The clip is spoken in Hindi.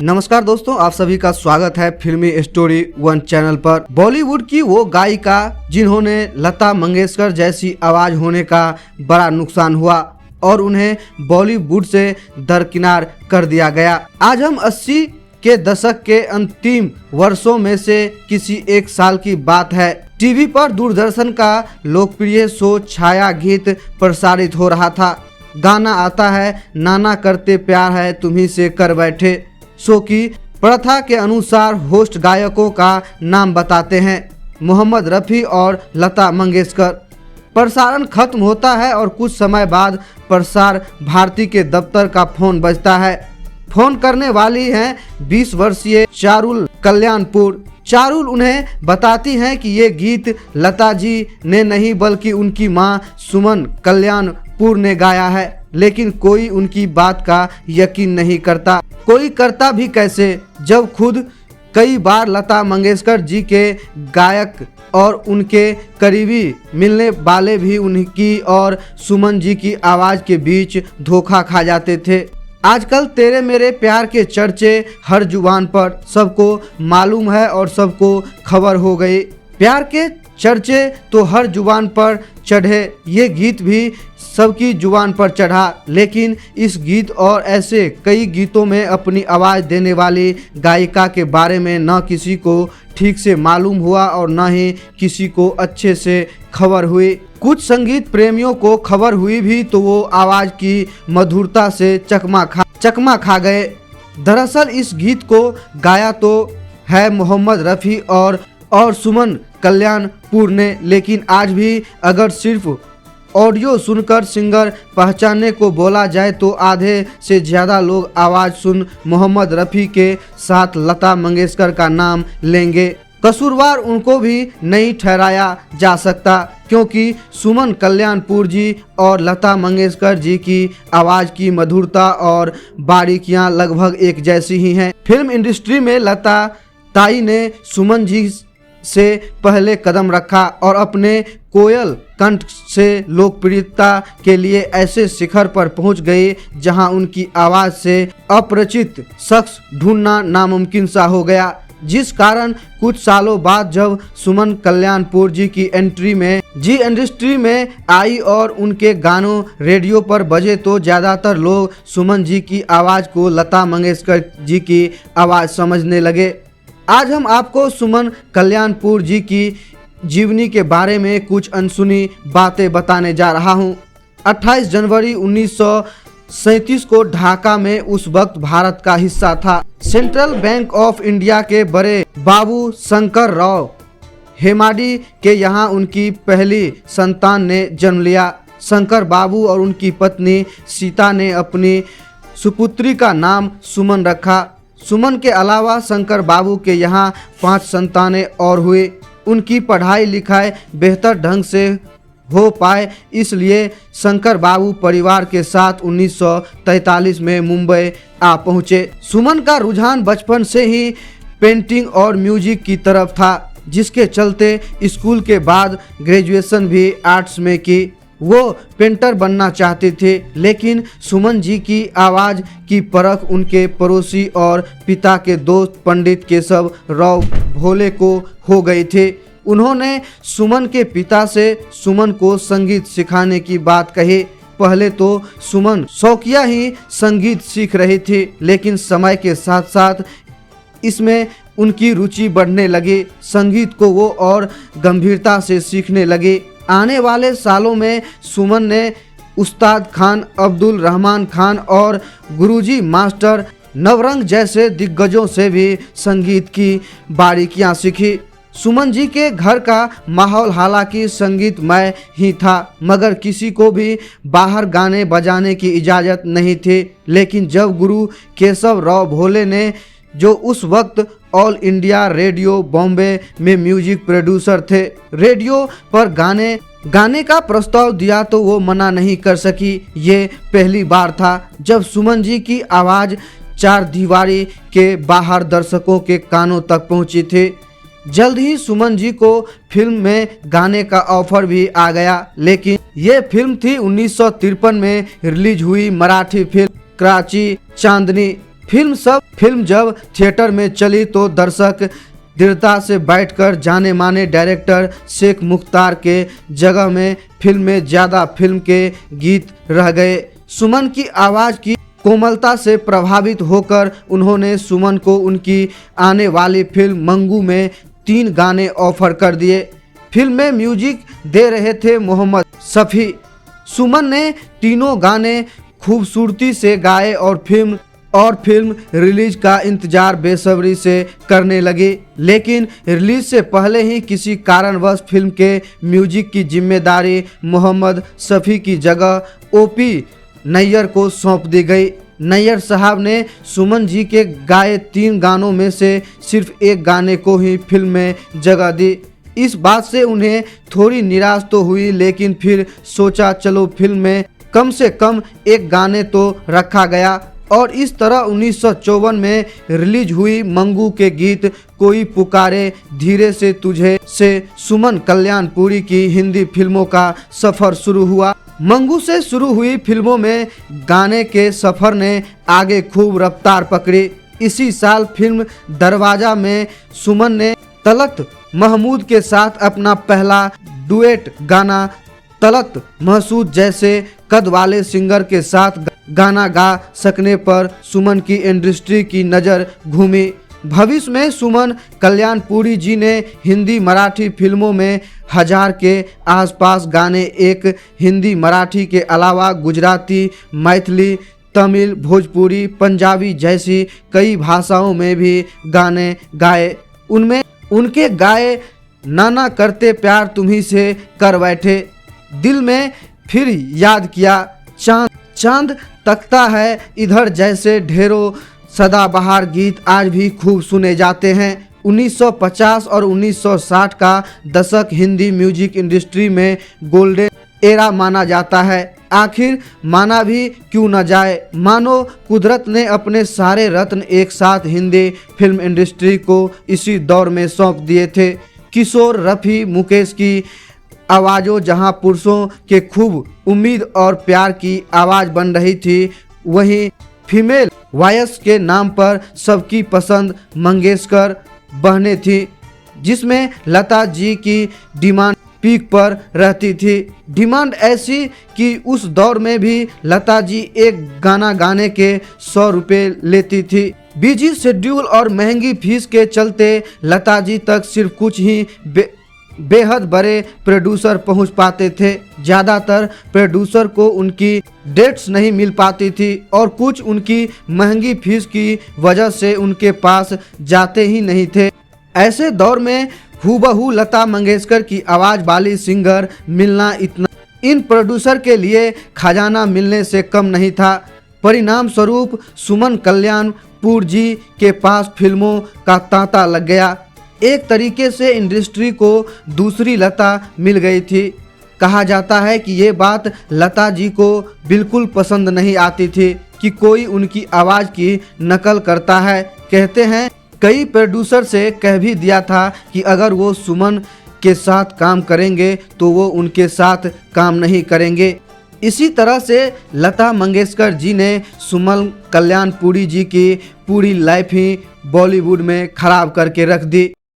नमस्कार दोस्तों, आप सभी का स्वागत है फिल्मी स्टोरी वन चैनल पर। बॉलीवुड की वो गायिका जिन्होंने लता मंगेशकर जैसी आवाज होने का बड़ा नुकसान हुआ और उन्हें बॉलीवुड से दरकिनार कर दिया गया। आज हम 80 के दशक के अंतिम वर्षों में से किसी एक साल की बात है। टीवी पर दूरदर्शन का लोकप्रिय शो छाया गीत प्रसारित हो रहा था। गाना आता है नाना करते प्यार है तुम्ही से कर बैठे। शो की प्रथा के अनुसार होस्ट गायकों का नाम बताते हैं, मोहम्मद रफ़ी और लता मंगेशकर। प्रसारण खत्म होता है और कुछ समय बाद प्रसार भारती के दफ्तर का फोन बजता है। फोन करने वाली हैं 20 वर्षीय चारुल कल्याणपुर। चारुल उन्हें बताती हैं कि ये गीत लता जी ने नहीं बल्कि उनकी मां सुमन कल्याणपुर ने गाया है, लेकिन कोई उनकी बात का यकीन नहीं करता। कोई करता भी कैसे जब खुद कई बार लता मंगेशकर जी के गायक और उनके करीबी मिलने वाले भी उनकी और सुमन जी की आवाज़ के बीच धोखा खा जाते थे। आजकल तेरे मेरे प्यार के चर्चे हर जुबान पर, सबको मालूम है और सबको खबर हो गई। प्यार के चर्चे तो हर जुबान पर चढ़े, ये गीत भी सबकी जुबान पर चढ़ा, लेकिन इस गीत और ऐसे कई गीतों में अपनी आवाज़ देने वाली गायिका के बारे में न किसी को ठीक से मालूम हुआ और न ही किसी को अच्छे से खबर हुई। कुछ संगीत प्रेमियों को खबर हुई भी तो वो आवाज़ की मधुरता से चकमा खा गए। दरअसल इस गीत को गाया तो है मोहम्मद रफ़ी और सुमन कल्याणपुर ने, लेकिन आज भी अगर सिर्फ ऑडियो सुनकर सिंगर पहचानने को बोला जाए तो आधे से ज़्यादा लोग आवाज़ सुन मोहम्मद रफ़ी के साथ लता मंगेशकर का नाम लेंगे। कसूरवार उनको भी नहीं ठहराया जा सकता, क्योंकि सुमन कल्याणपुर जी और लता मंगेशकर जी की आवाज़ की मधुरता और बारीकियां लगभग एक जैसी ही हैं। फिल्म इंडस्ट्री में लता ताई ने सुमन जी से पहले कदम रखा और अपने कोयल कंठ से लोकप्रियता के लिए ऐसे शिखर पर पहुंच गई जहां उनकी आवाज़ से अपरिचित शख्स ढूंढना नामुमकिन सा हो गया। जिस कारण कुछ सालों बाद जब सुमन कल्याणपुर जी की एंट्री में जी इंडस्ट्री में आई और उनके गानों रेडियो पर बजे तो ज़्यादातर लोग सुमन जी की आवाज़ को लता मंगेशकर जी की आवाज़ समझने लगे। आज हम आपको सुमन कल्याणपुर जी की जीवनी के बारे में कुछ अनसुनी बातें बताने जा रहा हूं। 28 जनवरी 1937 को ढाका में उस वक्त भारत का हिस्सा था। सेंट्रल बैंक ऑफ इंडिया के बड़े बाबू शंकर राव हेमाडी के यहाँ उनकी पहली संतान ने जन्म लिया। शंकर बाबू और उनकी पत्नी सीता ने अपनी सुपुत्री का नाम सुमन रखा। सुमन के अलावा शंकर बाबू के यहाँ 5 संतानें और हुई। उनकी पढ़ाई लिखाई बेहतर ढंग से हो पाए, इसलिए शंकर बाबू परिवार के साथ 1943 में मुंबई आ पहुँचे। सुमन का रुझान बचपन से ही पेंटिंग और म्यूजिक की तरफ था, जिसके चलते स्कूल के बाद ग्रेजुएशन भी आर्ट्स में की। वो पेंटर बनना चाहते थे, लेकिन सुमन जी की आवाज़ की परख उनके पड़ोसी और पिता के दोस्त पंडित केशव राव भोले को हो गई थे। उन्होंने सुमन के पिता से सुमन को संगीत सिखाने की बात कही। पहले तो सुमन शौकिया ही संगीत सीख रही थी, लेकिन समय के साथ साथ इसमें उनकी रुचि बढ़ने लगी। संगीत को वो और गंभीरता से सीखने लगी। आने वाले सालों में सुमन ने उस्ताद खान अब्दुल रहमान खान और गुरुजी मास्टर नवरंग जैसे दिग्गजों से भी संगीत की बारीकियां सीखी। सुमन जी के घर का माहौल हालांकि संगीतमय ही था, मगर किसी को भी बाहर गाने बजाने की इजाज़त नहीं थी। लेकिन जब गुरु केशव राव भोले ने, जो उस वक्त ऑल इंडिया रेडियो बॉम्बे में म्यूजिक प्रोड्यूसर थे, रेडियो पर गाने का प्रस्ताव दिया तो वो मना नहीं कर सकी। ये पहली बार था जब सुमन जी की आवाज़ 4 दीवारी के बाहर दर्शकों के कानों तक पहुंची थी। जल्द ही सुमन जी को फिल्म में गाने का ऑफर भी आ गया, लेकिन ये फिल्म थी 1953 में रिलीज हुई मराठी फिल्म कराची चांदनी। फिल्म जब थिएटर में चली तो दर्शक दृढ़ता से बैठकर जाने माने डायरेक्टर शेख मुख्तार के जगह में फिल्म में ज़्यादा फिल्म के गीत रह गए। सुमन की आवाज़ की कोमलता से प्रभावित होकर उन्होंने सुमन को उनकी आने वाली फिल्म मंगू में 3 गाने ऑफर कर दिए। फिल्म में म्यूजिक दे रहे थे मोहम्मद शफी। सुमन ने तीनों गाने खूबसूरती से गाए और फिल्म रिलीज का इंतजार बेसब्री से करने लगी। लेकिन रिलीज से पहले ही किसी कारणवश फिल्म के म्यूजिक की जिम्मेदारी मोहम्मद शफी की जगह ओपी नैयर को सौंप दी गई। नैयर साहब ने सुमन जी के गाए 3 गानों में से सिर्फ 1 गाने को ही फिल्म में जगह दी। इस बात से उन्हें थोड़ी निराश तो हुई, लेकिन फिर सोचा चलो फिल्म में कम से कम 1 गाने तो रखा गया और इस तरह 1954 में रिलीज हुई मंगू के गीत कोई पुकारे, धीरे से तुझे से सुमन कल्याणपुरी की हिंदी फिल्मों का सफर शुरू हुआ। मंगू से शुरू हुई फिल्मों में गाने के सफर ने आगे खूब रफ्तार पकड़ी। इसी साल फिल्म दरवाजा में सुमन ने तलत महमूद के साथ अपना पहला डुएट गाना तलत महसूद जैसे कद वाले सिंगर के साथ गाना गा सकने पर सुमन की इंडस्ट्री की नज़र घूमी। भविष्य में सुमन कल्याणपुरी जी ने हिंदी मराठी फिल्मों में 1000 के आसपास गाने एक हिंदी मराठी के अलावा गुजराती, मैथिली, तमिल, भोजपुरी, पंजाबी जैसी कई भाषाओं में भी गाने गाए। उनमें उनके गाए नाना करते प्यार तुम्ही से कर बैठे, दिल में फिर याद किया, चांद तकता है इधर जैसे ढेरों सदाबहार गीत आज भी खूब सुने जाते हैं। 1950 और 1960 का दशक हिंदी म्यूजिक इंडस्ट्री में गोल्डन एरा माना जाता है। आखिर माना भी क्यों न जाए, मानो कुदरत ने अपने सारे रत्न एक साथ हिंदी फिल्म इंडस्ट्री को इसी दौर में सौंप दिए थे। किशोर, रफ़ी, मुकेश की आवाज़ों जहां पुरुषों के खूब उम्मीद और प्यार की आवाज़ बन रही थी, वहीं फीमेल वॉयस के नाम पर सबकी पसंद मंगेशकर बहनें थी, जिसमें लता जी की डिमांड पीक पर रहती थी। डिमांड ऐसी कि उस दौर में भी लता जी एक गाना गाने के 100 रुपये लेती थी। बिजी शेड्यूल और महंगी फीस के चलते लता जी तक सिर्फ कुछ ही बेहद बड़े प्रोड्यूसर पहुंच पाते थे। ज़्यादातर प्रोड्यूसर को उनकी डेट्स नहीं मिल पाती थी और कुछ उनकी महंगी फीस की वजह से उनके पास जाते ही नहीं थे। ऐसे दौर में हूबहू लता मंगेशकर की आवाज़ वाली सिंगर मिलना इतना इन प्रोड्यूसर के लिए खजाना मिलने से कम नहीं था। परिणाम स्वरूप सुमन कल्याणपुर जी के पास फिल्मों का तांता लग गया। एक तरीके से इंडस्ट्री को दूसरी लता मिल गई थी। कहा जाता है कि ये बात लता जी को बिल्कुल पसंद नहीं आती थी कि कोई उनकी आवाज़ की नकल करता है। कहते हैं कई प्रोड्यूसर से कह भी दिया था कि अगर वो सुमन के साथ काम करेंगे तो वो उनके साथ काम नहीं करेंगे। इसी तरह से लता मंगेशकर जी ने सुमन कल्याणपुरी जी की पूरी लाइफ ही बॉलीवुड में खराब करके रख दी।